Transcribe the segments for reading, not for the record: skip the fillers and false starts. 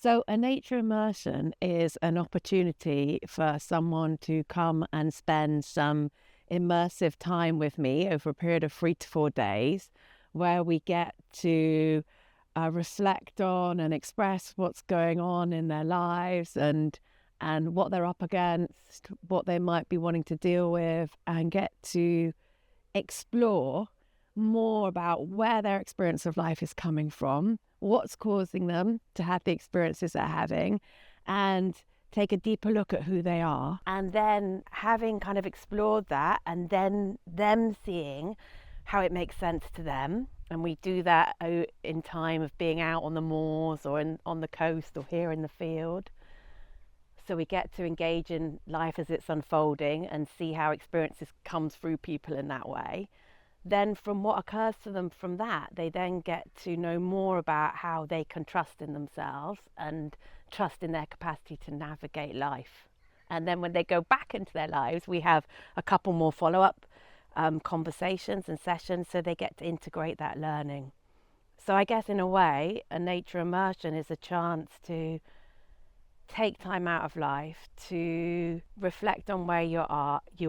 So a nature immersion is an opportunity for someone to come and spend some immersive time with me over a period of 3 to 4 days, where we get to reflect on and express what's going on in their lives and what they're up against, what they might be wanting to deal with, and get to explore more about where their experience of life is coming from, what's causing them to have the experiences they're having, and take a deeper look at who they are. And then having kind of explored that, and then them seeing how it makes sense to them. And we do that in time of being out on the moors or on the coast or here in the field. So we get to engage in life as it's unfolding and see how experiences come through people in that way. Then from what occurs to them from that, they then get to know more about how they can trust in themselves and trust in their capacity to navigate life. And then when they go back into their lives, we have a couple more follow-up conversations and sessions, so they get to integrate that learning. So I guess in a way, a nature immersion is a chance to take time out of life to reflect on where you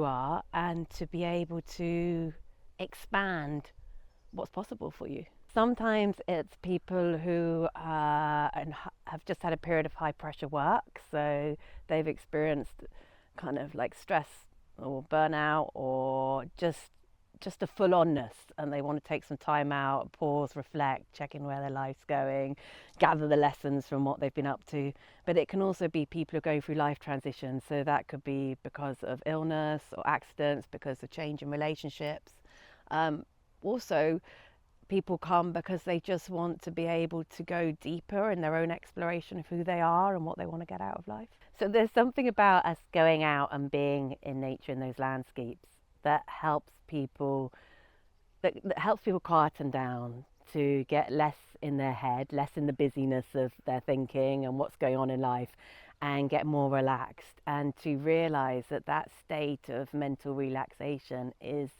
are and to be able to expand what's possible for you. Sometimes it's people who have just had a period of high pressure work, so they've experienced kind of like stress or burnout or just a full-onness, and they want to take some time out, pause, reflect, check in where their life's going, gather the lessons from what they've been up to. But it can also be people who are going through life transitions, so that could be because of illness or accidents, because of change in relationships. Also, people come because they just want to be able to go deeper in their own exploration of who they are and what they want to get out of life. So there's something about us going out and being in nature in those landscapes that helps people quieten down, to get less in their head, less in the busyness of their thinking and what's going on in life, and get more relaxed, and to realize that state of mental relaxation is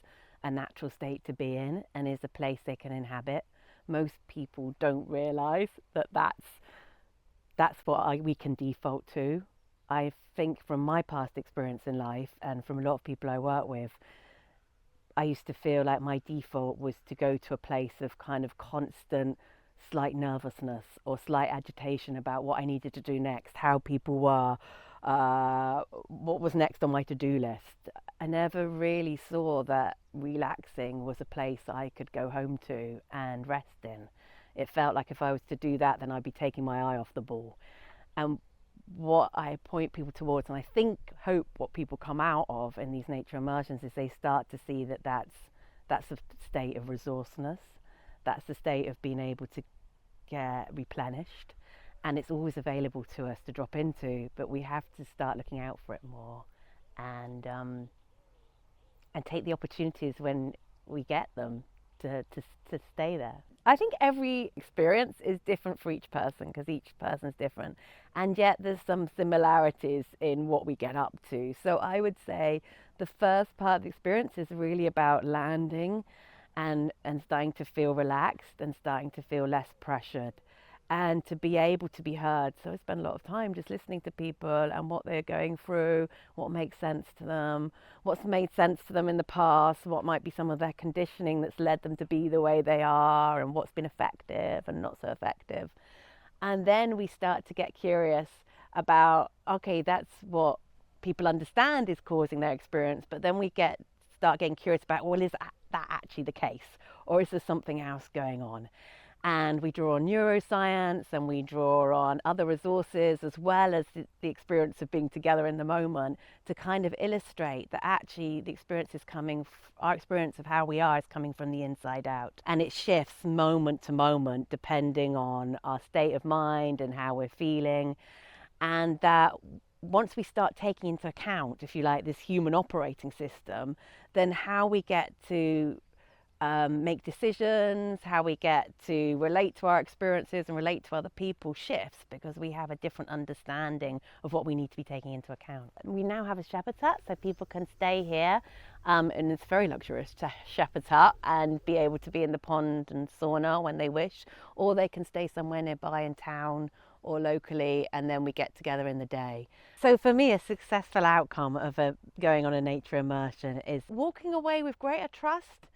a natural state to be in and is a place they can inhabit. Most people don't realize that's what we can default to. I think from my past experience in life and from a lot of people I work with, I used to feel like my default was to go to a place of kind of constant slight nervousness or slight agitation about what I needed to do next, how people were, what was next on my to-do list. I never really saw that relaxing was a place I could go home to and rest in. It felt like if I was to do that, then I'd be taking my eye off the ball. And what I point people towards, and I hope what people come out of in these nature immersions, is they start to see that's a state of resourcefulness. That's the state of being able to get replenished, and it's always available to us to drop into, but we have to start looking out for it more and take the opportunities when we get them to stay there. I think every experience is different for each person because each person's different, and yet there's some similarities in what we get up to. So I would say the first part of the experience is really about landing and starting to feel relaxed and starting to feel less pressured, and to be able to be heard. So I spend a lot of time just listening to people and what they're going through, what makes sense to them, what's made sense to them in the past, what might be some of their conditioning that's led them to be the way they are, and what's been effective and not so effective. And then we start to get curious about, okay, that's what people understand is causing their experience, but then we start getting curious about, well, is that actually the case, or is there something else going on? And we draw on neuroscience, and we draw on other resources, as well as the experience of being together in the moment, to kind of illustrate that actually our experience of how we are is coming from the inside out. And it shifts moment to moment depending on our state of mind and how we're feeling. And that once we start taking into account, if you like, this human operating system, then how we get to make decisions, how we get to relate to our experiences and relate to other people shifts, because we have a different understanding of what we need to be taking into account. We now have a shepherd's hut, so people can stay here, and it's very luxurious to shepherd's hut, and be able to be in the pond and sauna when they wish, or they can stay somewhere nearby in town or locally, and then we get together in the day. So for me, a successful outcome of going on a nature immersion is walking away with greater trust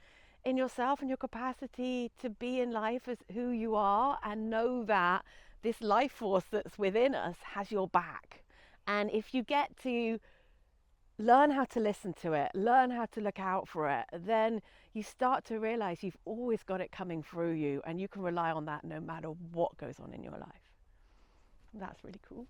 in yourself and your capacity to be in life as who you are, and know that this life force that's within us has your back. And if you get to learn how to listen to it, learn how to look out for it, then you start to realize you've always got it coming through you, and you can rely on that no matter what goes on in your life. That's really cool.